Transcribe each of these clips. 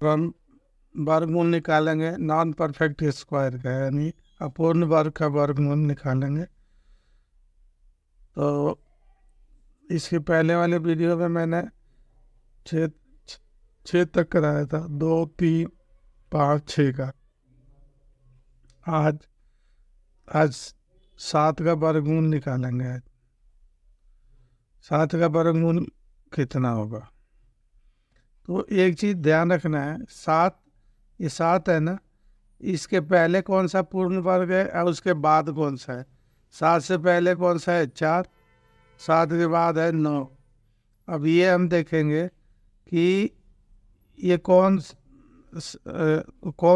हम वर्गमूल निकालेंगे नॉन परफेक्ट स्क्वायर का, यानी अपूर्ण वर्ग का वर्गमूल निकालेंगे। तो इसके पहले वाले वीडियो में मैंने छः छः तक कराया था, 2, 3, 5, 6 का। आज आज 7 का वर्गमूल निकालेंगे। आज 7 का वर्गमूल कितना होगा? तो एक चीज़ ध्यान रखना है, 7, ये 7 है ना, इसके पहले कौन सा पूर्ण वर्ग है और उसके बाद कौन सा है? 7 से पहले कौन सा है? 4। 7 के बाद है 9। अब ये हम देखेंगे कि ये कौन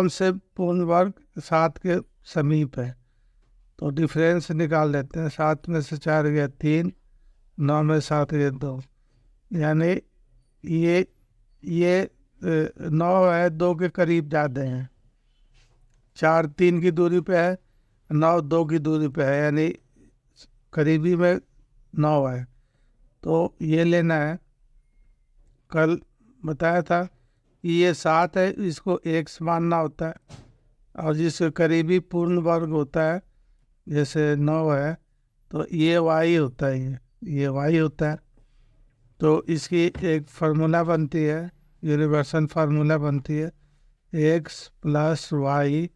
से पूर्ण वर्ग 7 के समीप है। तो डिफरेंस निकाल लेते हैं। 7 में से 4 गया 3, 9 में 7 गया 2, यानी ये 9 है 2 के करीब ज़्यादा हैं। 4 3 की दूरी पे है, 9 2 की दूरी पे है, यानी करीबी में 9 है। तो ये लेना है। कल बताया था कि ये 7 है, इसको x मानना होता है, और जिसके करीबी पूर्ण वर्ग होता है जैसे 9 है तो ये y होता है, ये y होता है। तो इसकी एक फार्मूला बनती है, यूनिवर्सल फार्मूला बनती है, x + y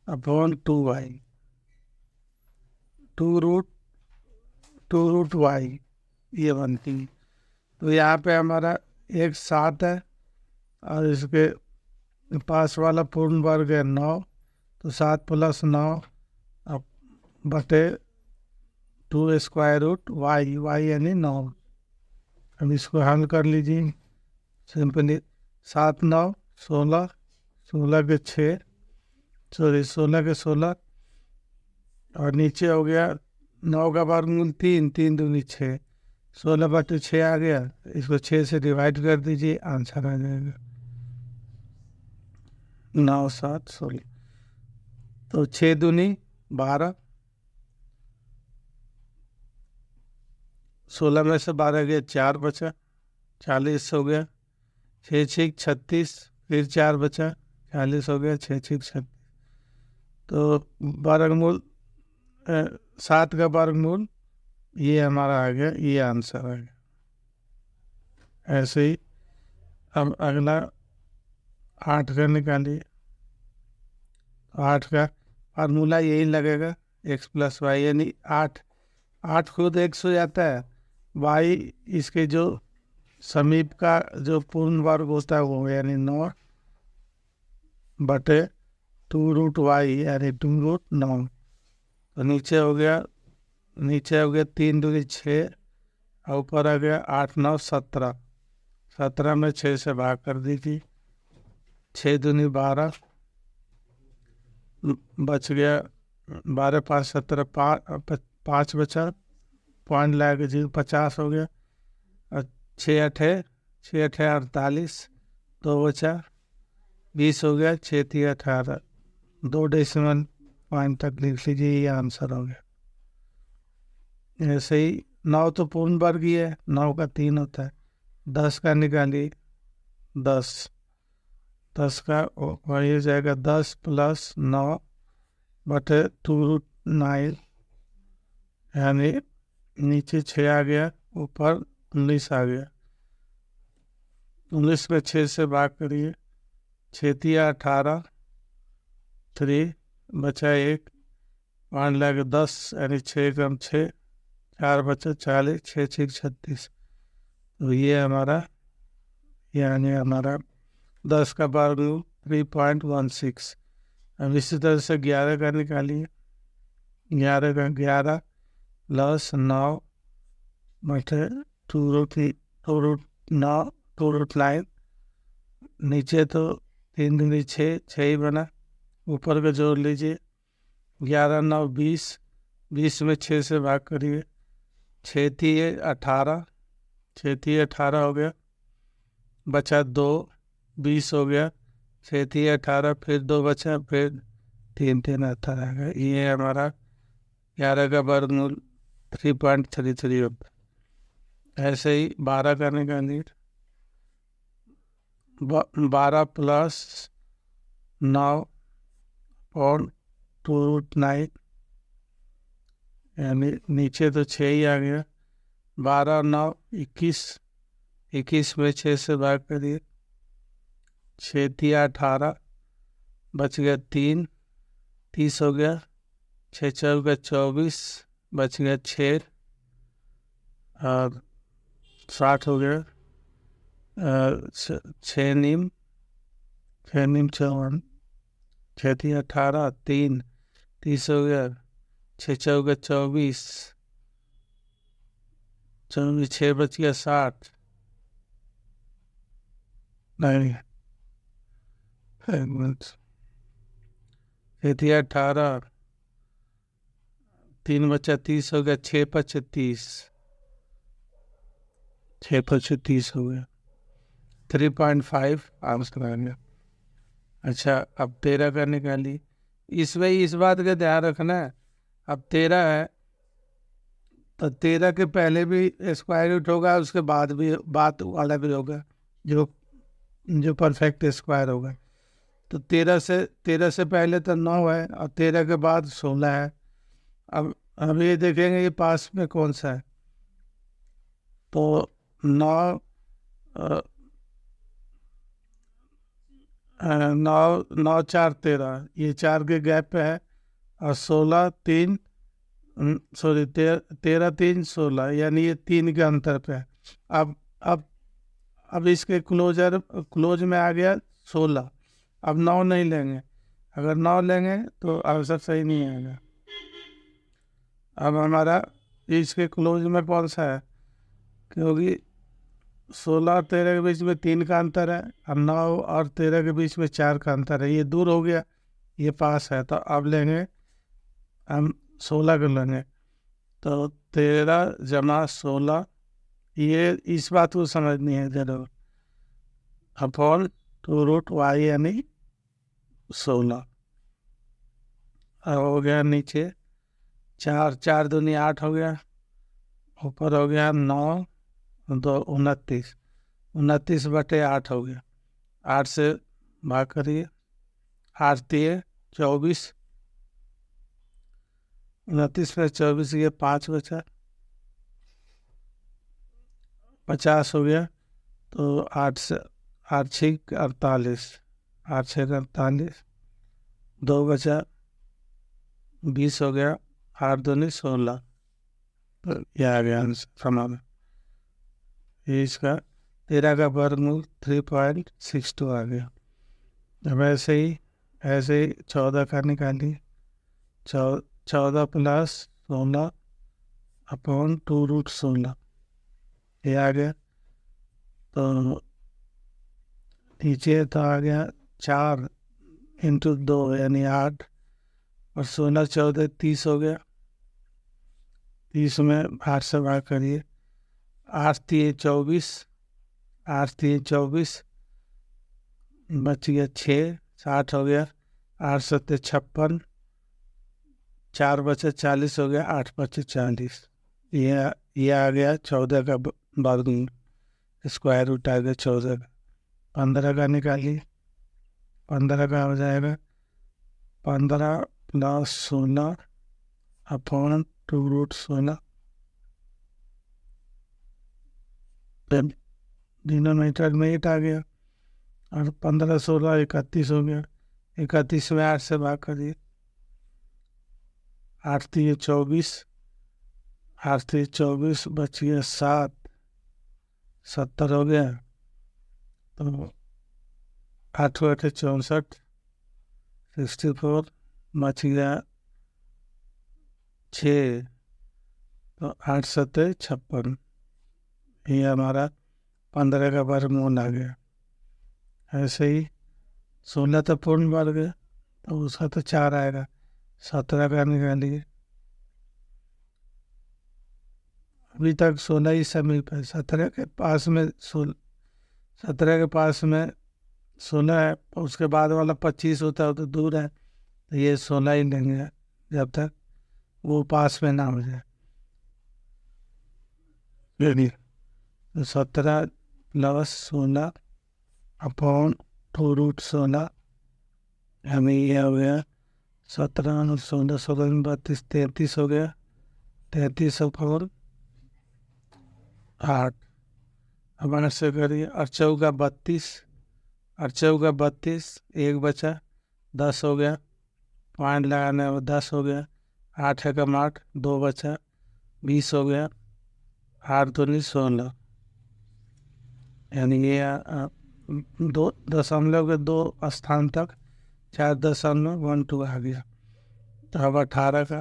upon 2y, 2√y ये बनती है। तो यहाँ पे हमारा x 7 है और इसके पास वाला पूर्ण वर्ग है 9, तो 7 + 9 अब बटे 2√y यानी 9। अब इसको हल कर लीजिए सिंपली। 7 9 16, 16 के 6, सॉरी 16 के 16, और नीचे हो गया 9 का वर्गमूल 3, 3 दूनी 6, 16/6 आ गया। इसको 6 से डिवाइड कर दीजिए, आंसर आ जाएगा 9 7 16। तो 6 दूनी 12, 16 में से 12 गया 4 बचा, 40 हो गया। 6 6 36, फिर 4 बचा, 40 हो गया। 6 6 36, तो वर्गमूल 7 का वर्गमूल ये हमारा आ गया, ये आंसर आ गया। ऐसे ही अब अगला 8 का निकालिए। 8 का फार्मूला यही लगेगा, x + y, यानी 8 खुद x हो जाता है, y इसके जो समीप का जो पूर्ण वर्ग होता है वो, यानी 9 बटे 2√y यानी 2√9। तो नीचे हो गया 3 दूनी 6, और ऊपर आ गया 8 9 17, 17 में 6 से भाग कर दीजिए। 6 दूनी 12, बच गया 12 5 17, 5 बचा, पॉइंट लगा के 50 हो गया। और 6 8 48, 2 बचा, 20 हो गया। 6 3 18, 2 डेसिमल पॉइंट तक लिख लीजिए, ये आंसर हो गया। ऐसे ही 9 तो पूर्ण वर्ग ही है, 9 का 3 होता है। 10 का निकालिए। 10 का वही हो जाएगा 10 + 9 बटे 2√9, यानी नीचे 6 आ गया, ऊपर 19 आ गया। 19 में 6 से भाग करिए। 6 3 18, 3 बचा 1, 5 लगे 10, यानी 6 कम 6, 4 बचा 40, 6 6 36। तो ये हमारा यानी हमारा 10 का वर्गमूल 3.16। अब इसी तरह से 11 का निकालिए। 11 का 11 + 9 बटे 2√9, 2√9। नीचे तो 3 दूनी 6, 6 ही बना, ऊपर का जोड़ लीजिए। 11 9 20, 20 में 6 से भाग करिए। 6 3 18, 6 3 18 हो गया, बचा 2, 20 हो गया। 6 3 18, फिर 2 बचा, फिर 3 3 18 आ गया। ये हमारा 11 का वर्गमूल 3.33 होता है। ऐसे ही 12 का निकालिए। 12 प्लस 9/2√9, यानी नीचे तो 6 ही आ गया। 12 9 21, 21 में 6 से भाग करिए, 6 तिया 18, बच गया 3, 30 हो गया। 6 चौका 24, बच गया 6 और 60 हो गया। 6 नीम 54, 6 तिया 18, 3, 30 हो गया। 6 चौका 24, 6 बच गया 60, नहीं 6 तिया 18, 3 बचा 30 हो गया। 6 5 30, 6 5 30 हो गया। 3.5 आंसर आ गया। अच्छा, अब 13 का निकाली। इसमें इस बात का ध्यान रखना है, अब 13 है तो 13 के पहले भी स्क्वायर रूट होगा, उसके बाद भी बात वाला भी होगा, जो जो परफेक्ट स्क्वायर होगा। तो 13 से पहले तो 9 है और 13 के बाद 16 है। अब ये देखेंगे ये पास में कौन सा है। तो 9 9 4 13, ये 4 के गैप पे है। और 16 3, सॉरी 13 3 16, यानी ये 3 के अंतर पे है। अब अब अब इसके क्लोज में आ गया 16। अब 9 नहीं लेंगे, अगर 9 लेंगे तो आंसर सही नहीं आएगा। अब हमारा इसके क्लोज में कौन सा है, क्योंकि 16 और 13 के बीच में 3 का अंतर है, और 9 और 13 के बीच में 4 का अंतर है। ये दूर हो गया, ये पास है। तो अब लेंगे हम 16 को लेंगे। तो 13 जमा 16, ये इस बात को समझनी है जरूर, अपॉन 2√y यानी 16। अब हो गया नीचे 4 4 दूनी 8 हो गया, ऊपर हो गया 9 2 29, 29/8 हो गया। 8 से भाग करिए, 8 दिए 24, 29 में 24 ये 5 बचा, 50 हो गया। तो 8 से 8 6 48, 8 6 48, 2 बचा, 20 हो गया। 8 दूनी 16, तो ये आ गया आंसर हमारा। ये इसका 13 का वर्गमूल 3.62 आ गया। अब ऐसे ही 14 का निकालिए। 14 प्लस 16 अपॉन 2√16, ये आ गया। तो नीचे तो आ गया 4 इंटू 2 यानी 8, और 16 14 30 हो गया। 30 में 8 से भाग करिए, 8 3 24, 8 3 24, बच गया 6, 60 हो गया। 8 7 56, 4 बचे 40 हो गया। 8 5 40, ये आ गया 14 का वर्गमूल, स्क्वायर रूट आ गया 14 का। 15 का निकालिए। 15 का हो जाएगा 15 प्लस 16 अपॉन 2√16, डिनोमिनेटर में 8 आ गया, और 15 16 31 हो गया। 31 में 8 से भाग करिए, 8 3 24, 8 3 24, बच गया 7, 70 हो गया। तो 8 8 64, 64, बच गया 6, तो 8 7 56, ये हमारा 15 का वर्गमूल आ गया। ऐसे ही 16 तो पूर्ण वर्ग है, तो उसका तो 4 आएगा। 17 का निकालिए। अभी तक 16 ही समीप है, 17 के पास में 16 है, उसके बाद वाला 25 होता है तो दूर है, तो ये 16 ही लेंगे जब तक वो पास में ना हो जाए। तो 17 प्लस 16 अपॉन 2√16, हमें ये हो गया 17 और 16, 16 में 32, 33 हो गया। 33 अपॉन 8, हमारे से करिए। 8 × 32, 8 × 32, 1 बचा, 10 हो गया। पॉइंट लगाने में 10 हो गया। 8 एकम 8, 2 बचा, 20 हो गया। 8 दूनी 16, यानी ये 2 दशमलव के 2 स्थान तक 4.12 आ गया। तो अब 18 का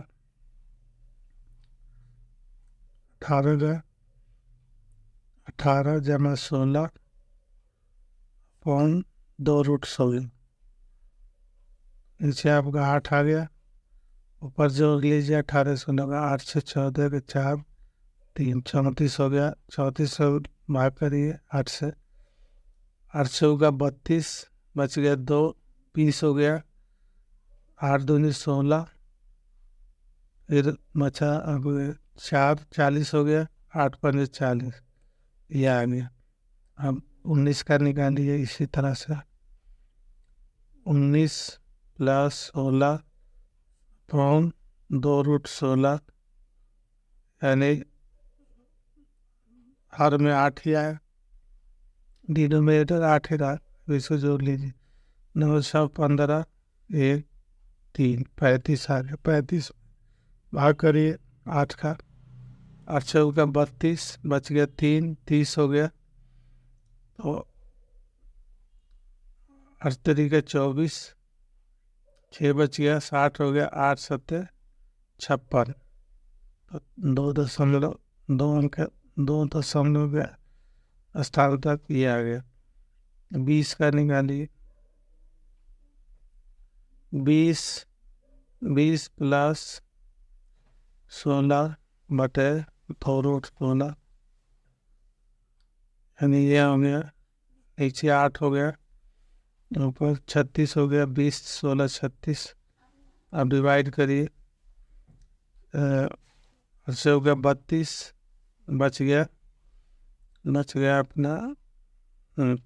18 जमा 16 अपॉन 2√16, नीचे आपका 8 आ गया। ऊपर जोड़ लीजिए 18 16 का, 8 से 14 के 4, 3, 34 हो गया। 34 से भाग करिए 8 से। 8 × 32, बच गया 2, 20 हो गया। 8 दूनी 16, फिर बचा अब 4, 40 हो गया। 8 × 5 40, ये आ गया। अब 19 का निकालिए इसी तरह से। 19 + 16 अपॉन 2√16, यानी हर में 8 ही आया, डिनोमिनेटर 8 ही रहा, इसको जोड़ लीजिए। 9 × 15, 1, 3, 35 आ गया। 35 भाग करिए 8 का। 8 × 32, बच गया 3, 30 हो गया। तो 8 तरीके 24, 6 बच गया, 60 हो गया। 8 7 56, तो 2.2 अंक, 2 के स्थान तक ये आ गया। 20 का निकालिए। 20 + 16 बटे 2√16, यानी ये हो गया। नीचे 8 हो गया, ऊपर 36 हो गया। 20 16 36, अब डिवाइड करिए। 8 × 32, बच गया अपना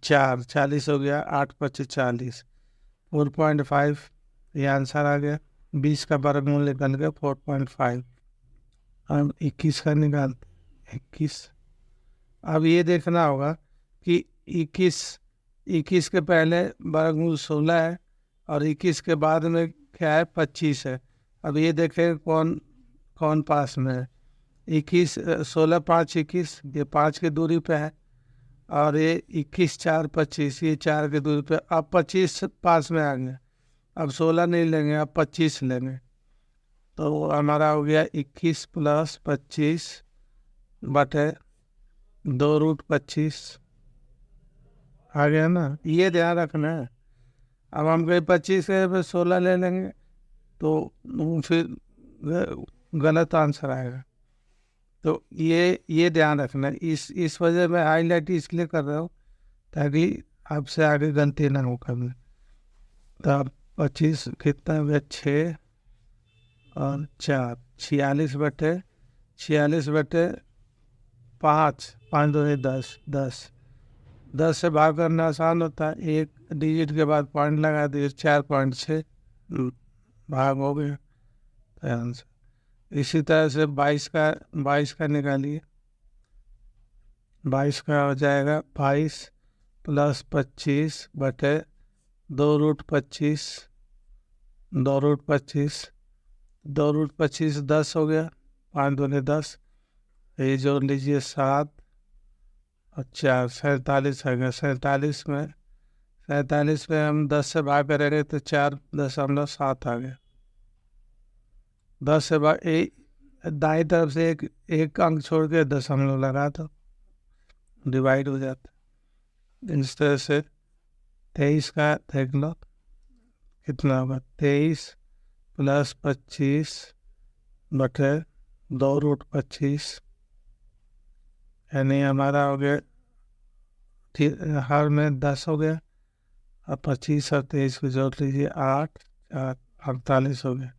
4, 40 हो गया। 8 × 5 40, 4.5, ये आंसर आ गया। 20 का वर्गमूल निकल गया 4.5। अब 21 का निकाल 21। अब ये देखना होगा कि 21 के पहले वर्गमूल 16 है और 21 के बाद में क्या है, 25 है। अब ये देखें कौन पास में है। 21 16 5 21, ये 5 की दूरी पे है, और ये 21 4 25, ये 4 की दूरी पे। अब 25 पास में आ गए। अब 16 नहीं लेंगे, अब 25 लेंगे। तो हमारा हो गया 21 + 25 बटे 2√25 आ गया ना। ये ध्यान रखना है। अब हम कहीं 25 के 16 ले लेंगे तो फिर गलत आंसर आएगा। तो ये ध्यान रखना है। इस वजह मैं हाईलाइट इसलिए कर रहा हूँ ताकि आपसे आगे गलती ना हो कभी। तो 25 कितना हो गया, 6 और 4, 46 बटे 5, 5 दूनी 10, 10 से भाग करना आसान होता है। एक डिजिट के बाद पॉइंट लगा दिए, 4.6 भाग हो गया आंसर। इसी तरह से 22 का निकालिए। 22 का हो जाएगा 22 + 25 बटे 2√25, 2√25 10 हो गया। 5 दूनी 10, ये जोड़ लीजिए 7 और 4, 47 आ गया। 47 में हम 10 से भाग करेंगे तो 4.7 आ गया। 10 से भाग दाई तरफ से एक अंक छोड़ के दशमलव लगा तो डिवाइड हो जाता। इस तरह से 23 का देख लो कितना होगा। 23 + 25 बटे 2√25, यानी हमारा हो गया, हर में 10 हो गया। अब 25 और 23 को जोड़ लीजिए, 8 4 48 हो गया।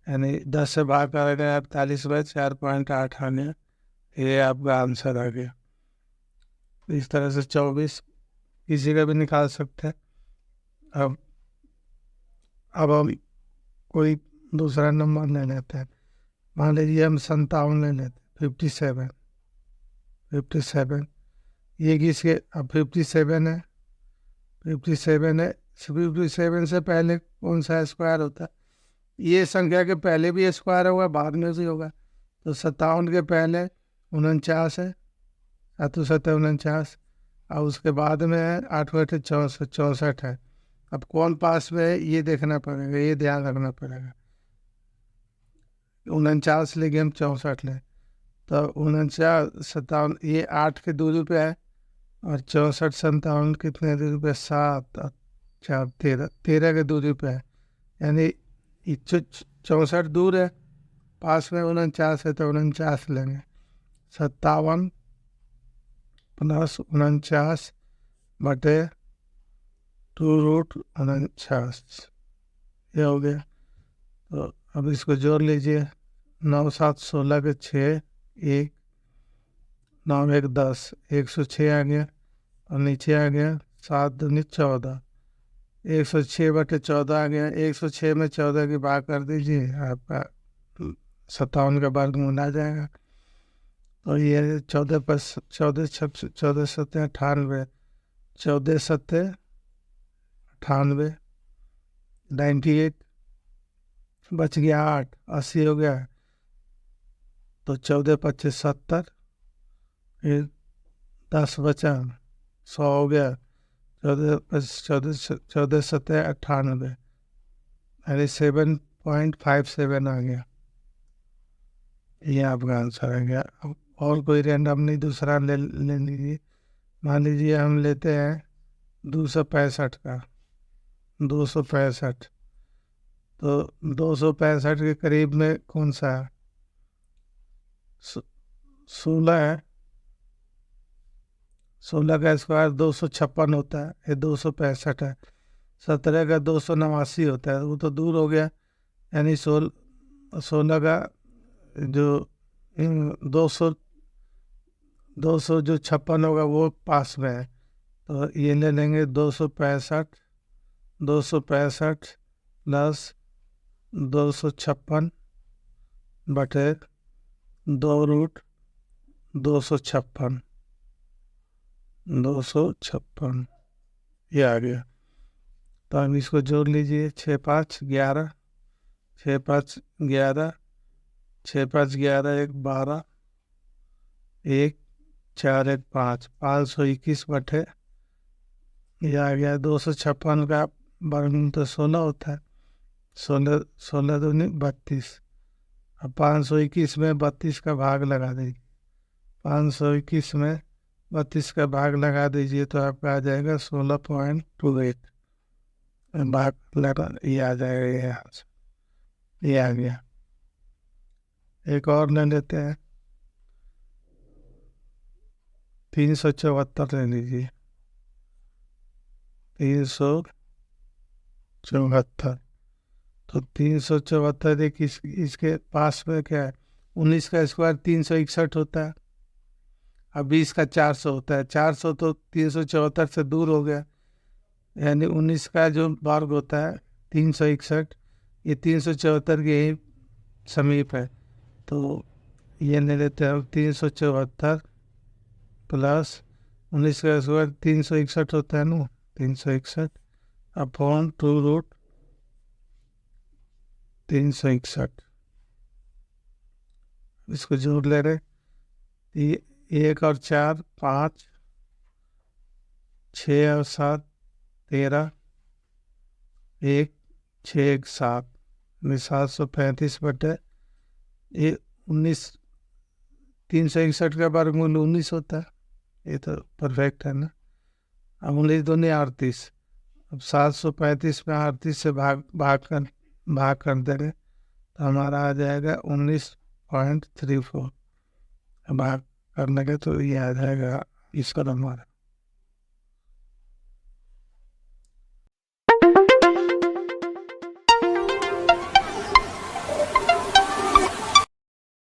यानी 10 से भाग करेंगे 48 में 4.8 आ गया। ये आपका आंसर आ गया। इस तरह से 24 किसी का भी निकाल सकते हैं। अब हम कोई दूसरा नंबर ले लेते हैं। मान लीजिए हम 57 ले लेते हैं। 57 ये किसके, अब 57 है। 57 से पहले कौन सा स्क्वायर होता है? ये संख्या के पहले भी स्क्वायर होगा, बाद में भी होगा। तो 57 के पहले 49 है, 7 49, और उसके बाद में है 8 64 है। अब कौन पास में है ये देखना पड़ेगा, ये ध्यान रखना पड़ेगा। 49 लेके हम 64 लें तो 49 57 ये 8 के दूरी पे है, और 64 57 कितने दूरी पे? 7 और 4 13 के दूरी पे है। यानी 64 दूर है, पास में 49 है, तो 49 लेंगे। 57 प्लस 49 बटे 2√49 ये हो गया। तो अब इसको जोड़ लीजिए। 9 7 16 के 6 1 9 1 10 106 आ गया, और नीचे आ गया 7 दूनी 14 106 बटे 14 आ गया। 106 में 14 की भाग कर दीजिए, आपका 57 का वर्गमूल आ जाएगा। तो ये 14 पर 14 14 सत्ते 98, 14 सत्ते 98, 98 बच गया 8, 80 हो गया। तो 14 25 70, फिर 10 बचा 100 हो गया। 14 सत्ते 98, यानी 7.57 आ गया। ये आपका आंसर आ गया। अब और कोई रैंडम नहीं दूसरा ले लीजिए। मान लीजिए हम लेते हैं 265 का। 265 तो 265 के करीब में कौन सा है? 16 है। 16 का स्क्वायर 256 होता है, ये 265 है। 17 का 289 होता है, वो तो दूर हो गया। यानी 16 का जो 200 जो 56 होगा वो पास में है। तो ये ले लेंगे 265 प्लस 256 बटे 2√256 256 ये आ गया। तो हम इसको जोड़ लीजिए। 6 5 11 6 5 11 6 5 11 1 12 1 4 1 5 521 बटे ये आ गया। 256 का वर्गमूल तो 16 होता है। 16 दूनी 32। अब 521 में 32 का भाग लगा दीजिए। 521 में 32 का भाग लगा दीजिए तो आपका आ जाएगा 16.28 भाग लगा, ये आ जाएगा। ये आंसर ये आ गया। एक और ले लेते हैं। 374 ले लीजिए। 374 तो 374 एक इसके पास में क्या है? 19 का स्क्वायर 361 होता है, अब 20 का 400 होता है। 400 तो 374 से दूर हो गया, यानी 19 का जो वर्ग होता है 361, ये 374 के ही समीप है। तो ये ले लेते हैं 374 प्लस 19 का स्क्वायर 361 होता है ना, 361 अपॉन 2√361। इसको जोड़ ले रहे। 1 और 4 5, 6 और 7 13, 1 6 1 7 735 बटे ये 19। 361 का वर्गमूल 19 होता है, ये तो परफेक्ट है ना। अब 19 दूनी 38। अब 735 में 38 से भाग कर देंगे तो हमारा आ जाएगा 19.34। भाग करने के तो ये आ जाएगा इसका नंबर।